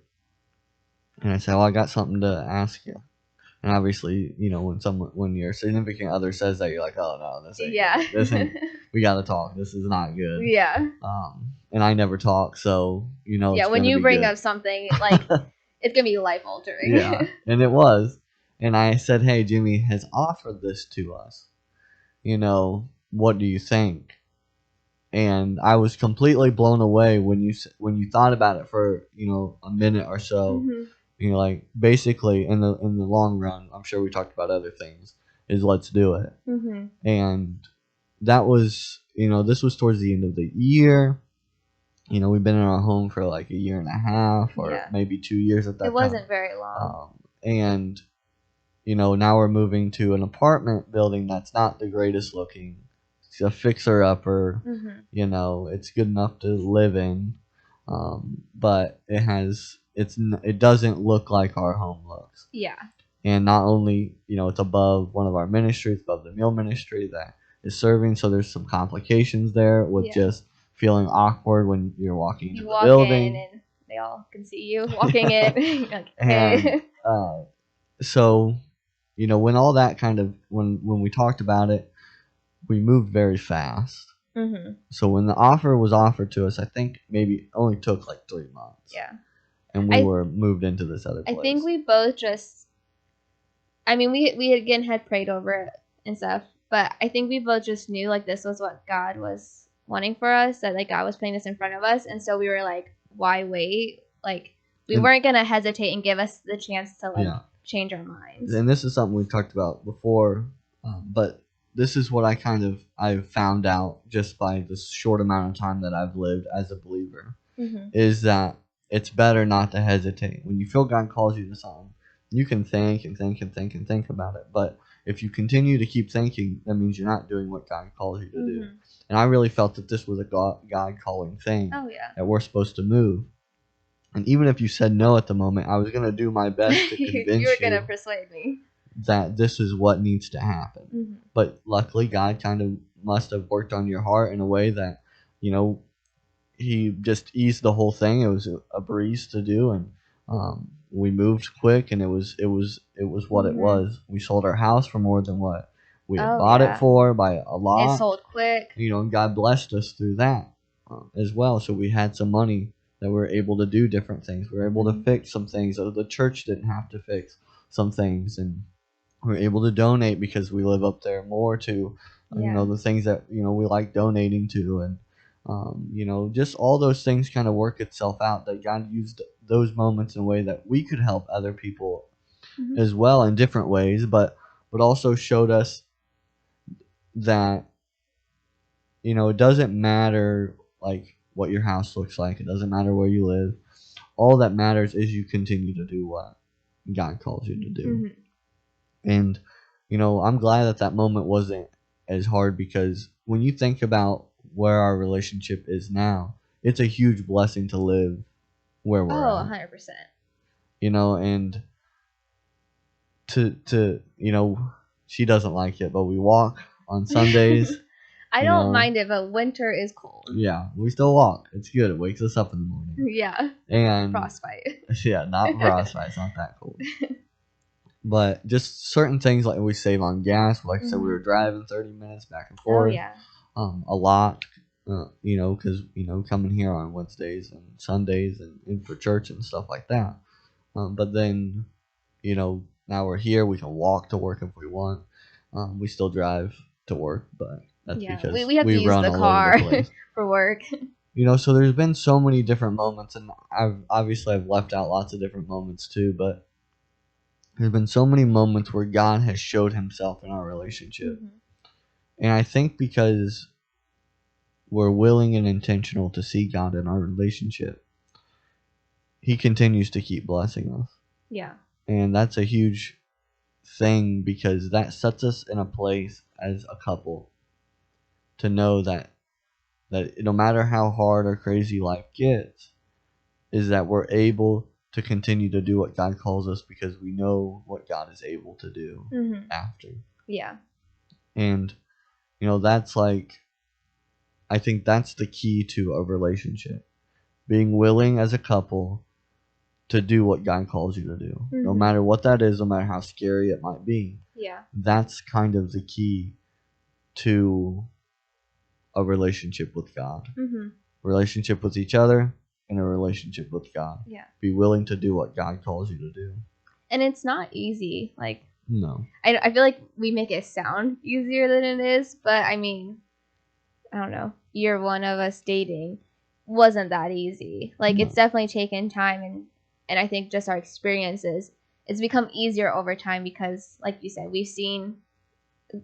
And I said, well, I got something to ask you. And obviously, when your significant other says that, you're like, oh no, this ain't good. This ain't, we gotta talk. This is not good. Yeah. And I never talk, so yeah, when you bring up something like it's gonna be life altering. Yeah. And it was. And I said, hey, Jimmy has offered this to us. What do you think? And I was completely blown away when you thought about it for a minute or so. Like basically in the long run, I'm sure we talked about other things, is let's do it. Mhm. And that was, this was towards the end of the year. We've been in our home for like a year and a half or Yeah. maybe 2 years at that It wasn't very long. And, now we're moving to an apartment building that's not the greatest looking. It's a fixer-upper. Mhm. It's good enough to live in. But it doesn't look like our home looks. Yeah. And not only, it's above one of our ministries, above the meal ministry that is serving. So there's some complications there with just feeling awkward when you're walking into You the walk building. in and they all can see you walking in. You're like, And hey. so, when all that when we talked about it, we moved very fast. Mhm. So when the offer was offered to us, I think maybe it only took like 3 months. Yeah. And we were moved into this other place. I think we both just, I mean, we again had prayed over it and stuff, but I think we both just knew like this was what God was wanting for us, that like God was putting this in front of us, and so we were like, why wait? Like we weren't gonna hesitate and give us the chance to like change our minds. And this is something we've talked about before, but this is what I've found out just by this short amount of time that I've lived as a believer, is that it's better not to hesitate. When you feel God calls you to something, you can think and think and think and think about it. But if you continue to keep thinking, that means you're not doing what God calls you to do. And I really felt that this was a God calling thing. Oh, yeah. That we're supposed to move. And even if you said no at the moment, I was going to do my best to convince you were going to persuade me that this is what needs to happen. But luckily, God kind of must have worked on your heart in a way that, he just eased the whole thing. It was a breeze to do, and we moved quick, and it was what it was. We sold our house for more than what we had bought it for by a lot. It sold quick. And God blessed us through that as well. So we had some money that we were able to do different things. We were able to fix some things that the church didn't have to fix some things, and we were able to donate because we live up there more to the things that we like donating to, and just all those things kind of work itself out, that God used those moments in a way that we could help other people as well in different ways, but also showed us that it doesn't matter like what your house looks like. It doesn't matter where you live. All that matters is you continue to do what God calls you to do. And I'm glad that moment wasn't as hard, because when you think about where our relationship is now, it's a huge blessing to live where we're at. 100%. And to she doesn't like it, but we walk on Sundays. I don't mind it, but winter is cold. Yeah, we still walk. It's good. It wakes us up in the morning. Yeah. And frostbite. Yeah, not frostbite. It's not that cold. But just certain things, like we save on gas. Like I said, we were driving 30 minutes back and forth. Oh, yeah. A lot, because, coming here on Wednesdays and Sundays and for church and stuff like that. But then, now we're here. We can walk to work if we want. We still drive to work, but that's because we have to use the car for work. So there's been so many different moments, and I've left out lots of different moments too, but there's been so many moments where God has showed himself in our relationship. And I think because we're willing and intentional to see God in our relationship, he continues to keep blessing us. Yeah. And that's a huge thing, because that sets us in a place as a couple to know that no matter how hard or crazy life gets, is that we're able to continue to do what God calls us, because we know what God is able to do after. Yeah. And, that's like, I think that's the key to a relationship. Being willing as a couple to do what God calls you to do. No matter what that is, no matter how scary it might be. Yeah. That's kind of the key to a relationship with God. Relationship with each other, and a relationship with God. Yeah. Be willing to do what God calls you to do. And it's not easy. Like, no. I feel like we make it sound easier than it is, but I mean, I don't know. Year one of us dating wasn't that easy. Like, it's definitely taken time, and I think just our experiences, it's become easier over time because, like you said, we've seen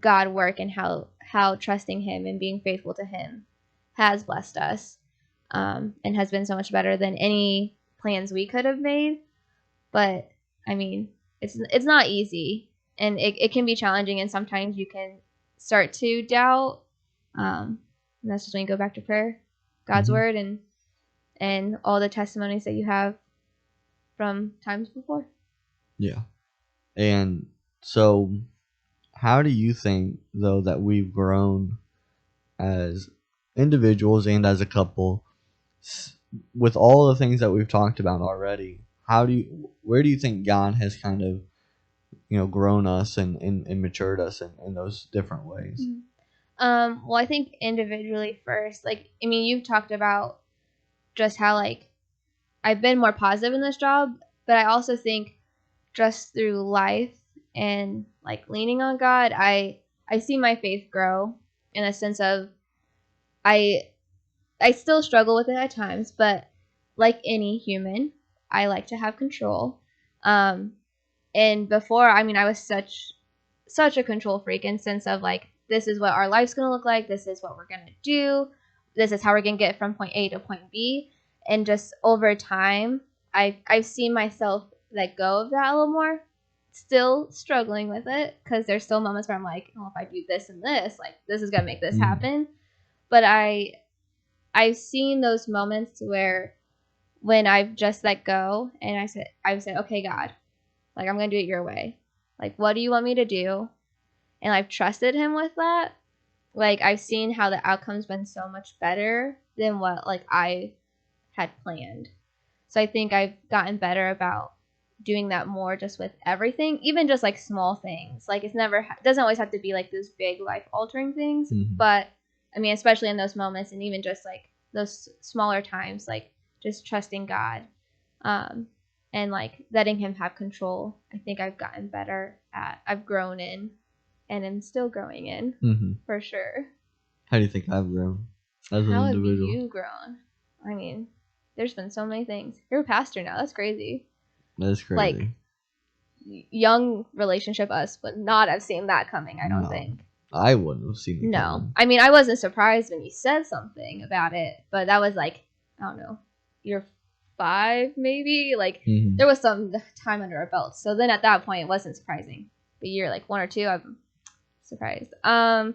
God work and how trusting Him and being faithful to Him has blessed us, and has been so much better than any plans we could have made. But I mean, it's not easy, and it can be challenging, and sometimes you can start to doubt. And that's just when you go back to prayer, God's word, and all the testimonies that you have from times before. Yeah. And so, how do you think, though, that we've grown as individuals and as a couple with all the things that we've talked about already? Where do you think God has kind of, grown us and matured us in those different ways? Well, I think individually first, like, I mean, you've talked about just how, like, I've been more positive in this job, but I also think just through life and, like, leaning on God, I see my faith grow in a sense of I still struggle with it at times, but like any human, I like to have control. And before, I mean, I was such a control freak in sense of, like, this is what our life's going to look like. This is what we're going to do. This is how we're going to get from point A to point B. And just over time, I've seen myself let go of that a little more. Still struggling with it because there's still moments where I'm like, oh, if I do this and this, like, this is going to make this happen. But I've seen those moments where when I've just let go and I've said, okay, God, like, I'm going to do it your way. Like, what do you want me to do? And I've trusted Him with that. Like, I've seen how the outcome's been so much better than what, like, I had planned. So I think I've gotten better about doing that more just with everything, even just, like, small things. Like, it doesn't always have to be, like, those big life-altering things. But, I mean, especially in those moments and even just, like, those smaller times, like, just trusting God. And, like, letting Him have control. I think I've gotten better at. I've grown in, and I'm still growing in, for sure. How do you think I've grown as an individual? How have you grown? I mean, there's been so many things. You're a pastor now. That's crazy. That's crazy. Like, young relationship us would not have seen that coming, I don't think. I wouldn't have seen it coming. I mean, I wasn't surprised when you said something about it, but that was, like, I don't know, year 5 maybe. Like, there was some time under our belt, so then at that point it wasn't surprising. But year, like, 1 or 2, I'm surprised. I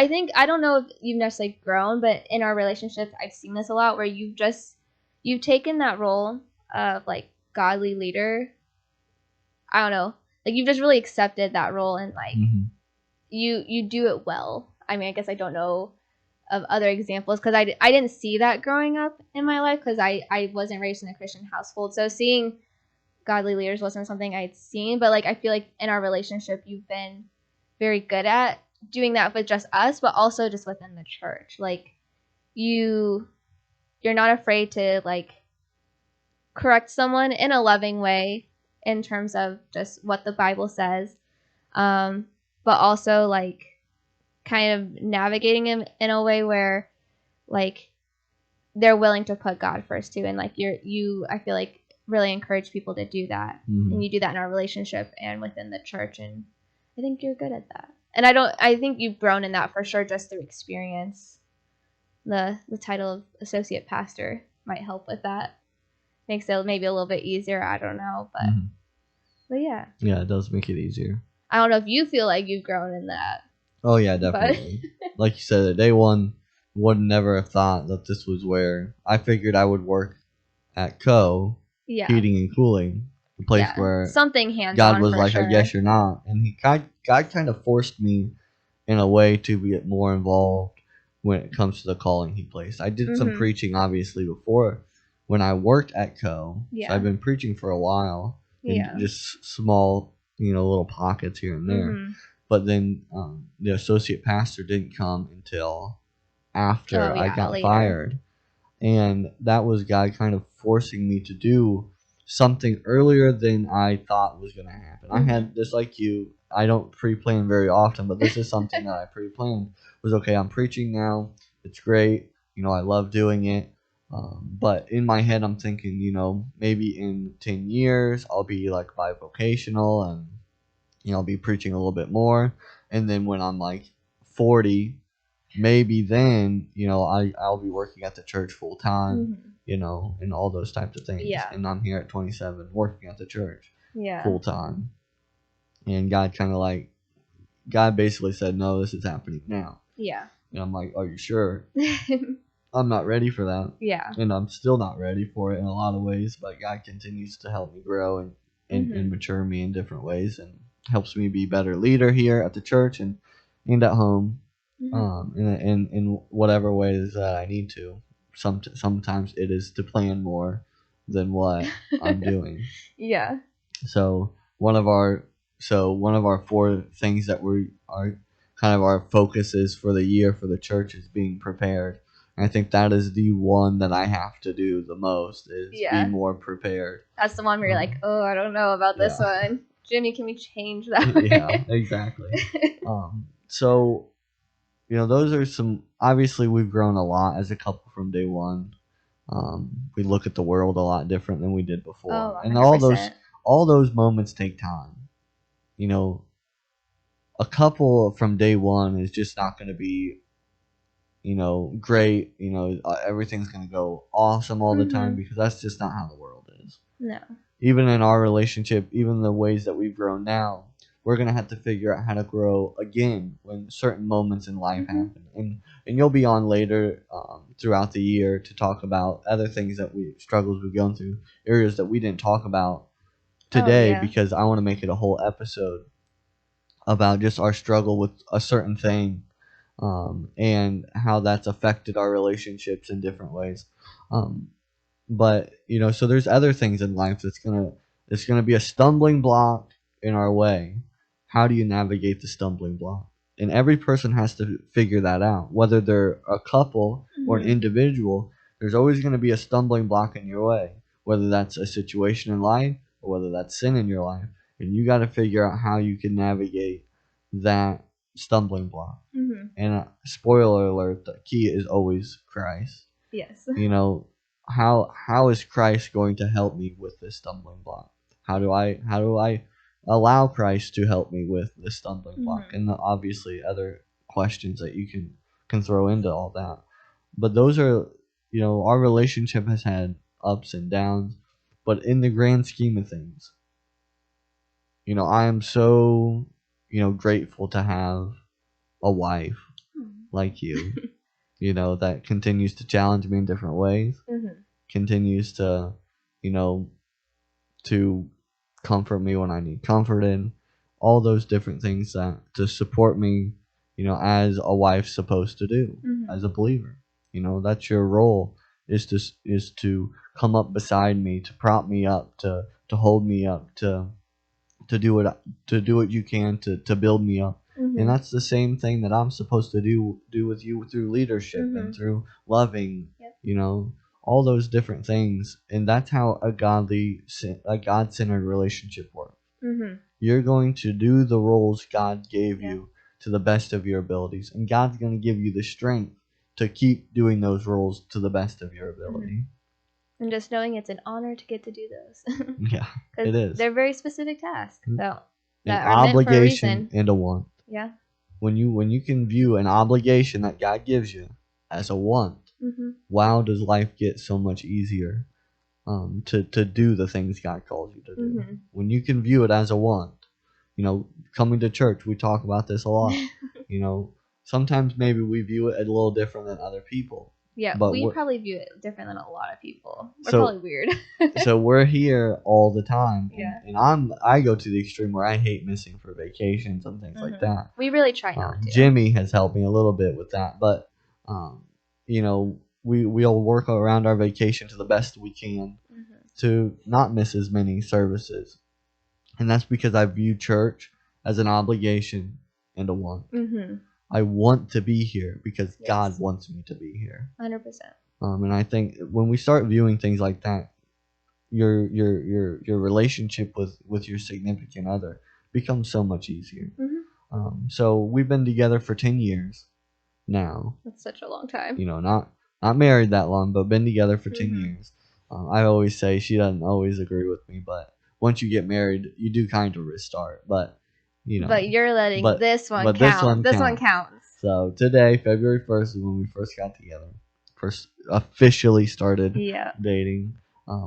think I don't know if you've necessarily grown, but in our relationship I've seen this a lot where you've taken that role of, like, godly leader. I don't know, like, you've just really accepted that role, and, like, you do it well. I mean, I guess I don't know of other examples because I didn't see that growing up in my life because I wasn't raised in a Christian household. So seeing godly leaders wasn't something I'd seen. But, like, I feel like in our relationship, you've been very good at doing that with just us, but also just within the church. Like, you're not afraid to, like, correct someone in a loving way in terms of just what the Bible says, but also, like, kind of navigating them in a way where, like, they're willing to put God first too, and, like, I feel like really encourage people to do that, and you do that in our relationship and within the church, and I think you're good at that. And I think you've grown in that for sure just through experience. The title of associate pastor might help with that. Makes it maybe a little bit easier. I don't know, but yeah. Yeah, it does make it easier. I don't know if you feel like you've grown in that. Oh yeah, definitely. Like you said, at day one, would never have thought that this was where I figured I would work at heating and cooling, the place where something hands-on. God was like, sure. I guess you're not, and God kind of forced me in a way to get more involved when it comes to the calling He placed. I did some preaching, obviously, before when I worked at So I've been preaching for a while in just small, little pockets here and there. But then the associate pastor didn't come until after I got fired. And that was God kind of forcing me to do something earlier than I thought was going to happen. I had, just like you, I don't pre-plan very often, but this is something that I pre-planned. Was, okay, I'm preaching now. It's great. I love doing it. But in my head, I'm thinking, maybe in 10 years, I'll be like bivocational and, I'll be preaching a little bit more. And then when I'm like 40, maybe then, I'll be working at the church full time, and all those types of things. Yeah. And I'm here at 27 working at the church Yeah. full time. And God basically said, no, this is happening now. Yeah. And I'm like, are you sure? I'm not ready for that. Yeah. And I'm still not ready for it in a lot of ways, but God continues to help me grow and mature me in different ways, and helps me be a better leader here at the church and at home, in whatever ways that I need to. Sometimes it is to plan more than what I'm doing. Yeah. So one of our 4 things that we are kind of our focuses for the year for the church is being prepared. And I think that is the one that I have to do the most, is be more prepared. That's the one where you're like, oh, I don't know about this one. Jimmy, can we change that one? Yeah, exactly. So, those are some. Obviously, we've grown a lot as a couple from day one. We look at the world a lot different than we did before, and all those moments take time. A couple from day one is just not going to be, great. Everything's going to go awesome all the time, because that's just not how the world is. No. Even in our relationship, even the ways that we've grown now, we're going to have to figure out how to grow again when certain moments in life happen. And you'll be on later throughout the year to talk about other things struggles we've gone through, areas that we didn't talk about today, because I want to make it a whole episode about just our struggle with a certain thing, and how that's affected our relationships in different ways. But so there's other things in life that's gonna be a stumbling block in our way. How do you navigate the stumbling block? And every person has to figure that out. Whether they're a couple or an individual, there's always going to be a stumbling block in your way. Whether that's a situation in life or whether that's sin in your life, and you got to figure out how you can navigate that stumbling block. And spoiler alert: the key is always Christ. Yes. How is Christ going to help me with this stumbling block? How do I allow Christ to help me with this stumbling block? And obviously other questions that you can throw into all that. But those are, our relationship has had ups and downs, but in the grand scheme of things, I am so, grateful to have a wife like you, that continues to challenge me in different ways, continues to, to comfort me when I need comforted, all those different things that to support me, as a wife's supposed to do, as a believer. That's your role, is to come up beside me, to prop me up, to hold me up, to do what you can to build me up. And that's the same thing that I'm supposed to do with you through leadership and through loving, all those different things. And that's how a God-centered relationship works. You're going to do the roles God gave you to the best of your abilities, and God's going to give you the strength to keep doing those roles to the best of your ability. And just knowing it's an honor to get to do those. Yeah, it is. They're very specific tasks, though. An obligation and a want. Yeah. When you can view an obligation that God gives you as a want, wow, does life get so much easier to do the things God calls you to do. When you can view it as a want, coming to church, we talk about this a lot. Sometimes maybe we view it a little different than other people. Yeah, but we probably view it different than a lot of people. We're probably weird. So we're here all the time. Yeah. And I go to the extreme where I hate missing for vacations and things like that. We really try not to. Jimmy has helped me a little bit with that. But, we'll work around our vacation to the best we can to not miss as many services. And that's because I view church as an obligation and a want. I want to be here because God wants me to be here. 100%. And I think when we start viewing things like that, your relationship with your significant other becomes so much easier. So we've been together for 10 years now. That's such a long time. Not not married that long, but been together for 10 Mhm. years. I always say she doesn't always agree with me, but once you get married, you do kind of restart. But But you're letting but this one but this count. one This one counts. counts. So today, February 1st, is when we first got together, first officially started Yeah. dating.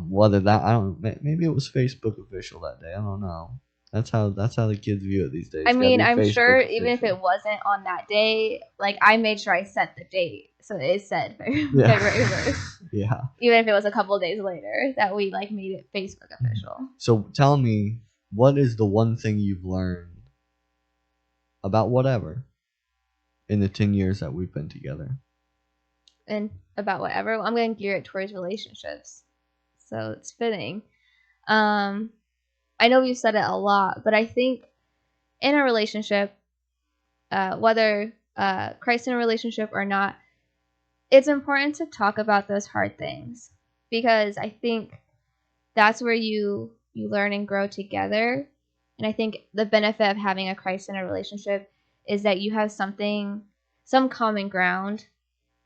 Whether that I don't, maybe it was Facebook official that day. I don't know. That's how the kids view it these days. I Gotta mean, be I'm Facebook sure even if official. it wasn't on that day, like I made sure I set the date, so it said February Yeah. 1st. Yeah. Even if it was a couple of days later, that we like made it Facebook official. So tell me, what is the one thing you've learned about whatever in the 10 years that we've been together? And about whatever, I'm going to gear it towards relationships. So it's fitting. I know we've said it a lot, but I think in a relationship, whether Christ in a relationship or not, it's important to talk about those hard things, because I think that's where you learn and grow together. And I think the benefit of having a Christ in a relationship is that you have some common ground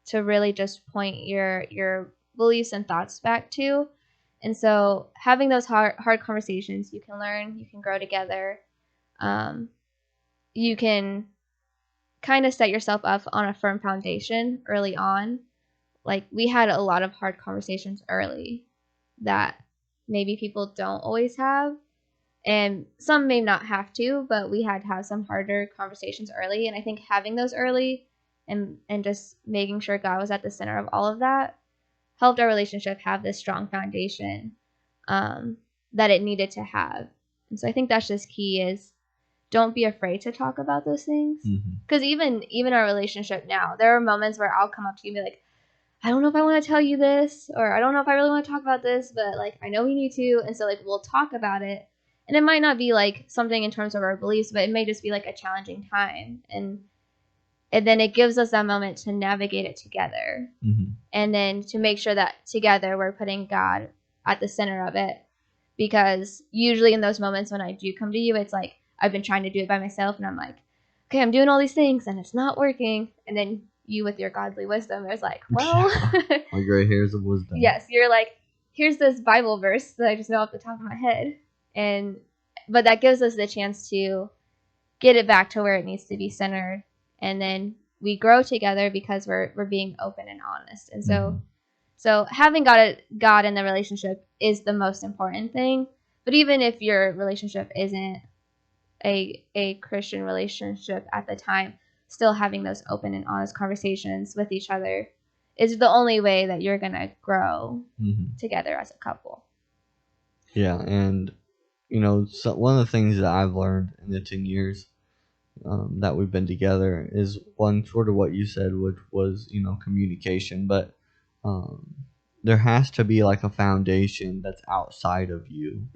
to really just point your beliefs and thoughts back to. And so having those hard conversations, you can learn, you can grow together. You can kind of set yourself up on a firm foundation early on. Like we had a lot of hard conversations early that maybe people don't always have, and some may not have to, but we had to have some harder conversations early. And I think having those early and just making sure God was at the center of all of that helped our relationship have this strong foundation that it needed to have. And so I think that's just key, is don't be afraid to talk about those things. Because even our relationship now, there are moments where I'll come up to you and be like, I don't know if I want to tell you this, or I don't know if I really want to talk about this, but like I know we need to. And so like we'll talk about it. And it might not be like something in terms of our beliefs, but it may just be like a challenging time. And then it gives us that moment to navigate it together. And then to make sure that together we're putting God at the center of it. Because usually in those moments when I do come to you, it's like I've been trying to do it by myself, and I'm like, okay, I'm doing all these things and it's not working. And then you, with your godly wisdom, is like, well, my gray hairs of wisdom. Yes, you're like, here's this Bible verse that I just know off the top of my head. But that gives us the chance to get it back to where it needs to be centered. And then we grow together because we're being open and honest. And so having God in the relationship is the most important thing. But even if your relationship isn't a Christian relationship at the time, still having those open and honest conversations with each other is the only way that you're going to grow together as a couple. Yeah, and so one of the things that I've learned in the 10 years that we've been together is one, sort of what you said, which was communication, but there has to be like a foundation that's outside of you.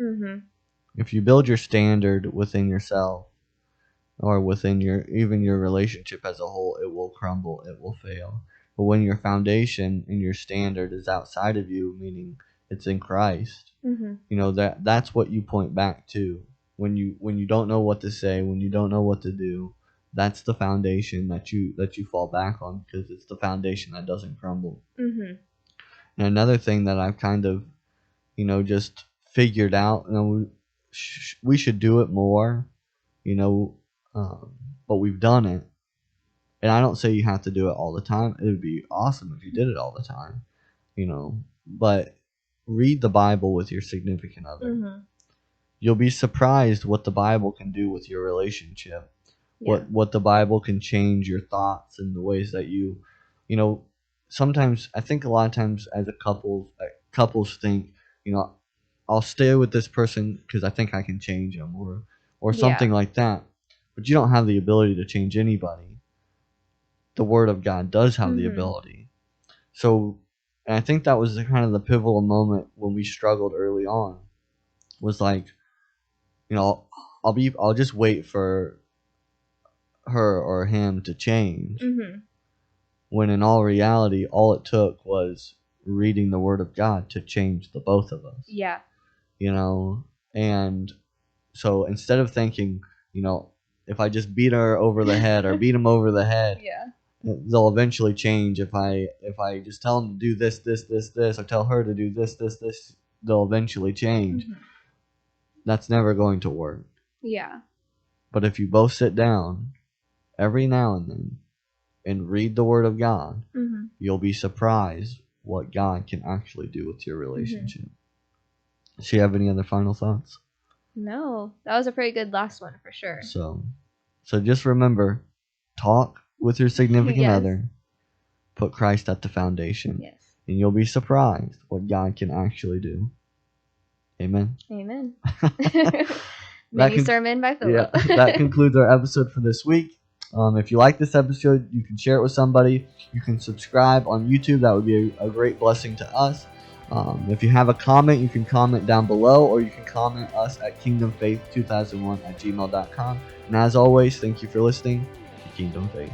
If you build your standard within yourself, or within even your relationship as a whole, it will crumble, it will fail. But when your foundation and your standard is outside of you, meaning it's in Christ, that's what you point back to when you don't know what to say, when you don't know what to do. That's the foundation that you fall back on, because it's the foundation that doesn't crumble. And another thing that I've kind of just figured out, we should do it more, but we've done it. And I don't say you have to do it all the time. It would be awesome if you did it all the time, but read the Bible with your significant other. You'll be surprised what the Bible can do with your relationship. Yeah. What the Bible can change your thoughts and the ways that you sometimes, I think a lot of times as a couples think, I'll stay with this person because I think I can change them, or something like that. But you don't have the ability to change anybody. The Word of God does have the ability. So, and I think that was kind of the pivotal moment when we struggled early on. Was like, I'll just wait for her or him to change. When in all reality, all it took was reading the Word of God to change the both of us. Yeah. And so instead of thinking, if I just beat her over the head or beat him over the head, they'll eventually change if I just tell them to do this, or tell her to do this, they'll eventually change. Mhm. That's never going to work. Yeah. But if you both sit down every now and then and read the Word of God, Mhm. you'll be surprised what God can actually do with your relationship. Does she have any other final thoughts? No, that was a pretty good last one for sure. So just remember, talk with your significant Yes. other, put Christ at the foundation, Yes. and you'll be surprised what God can actually do. Amen. Amen. That Mini sermon by Philip. Yeah, that concludes our episode for this week. If you like this episode, you can share it with somebody. You can subscribe on YouTube. That would be a great blessing to us. If you have a comment, you can comment down below, or you can comment us at kingdomfaith2001@gmail.com. And as always, thank you for listening to Kingdom Faith.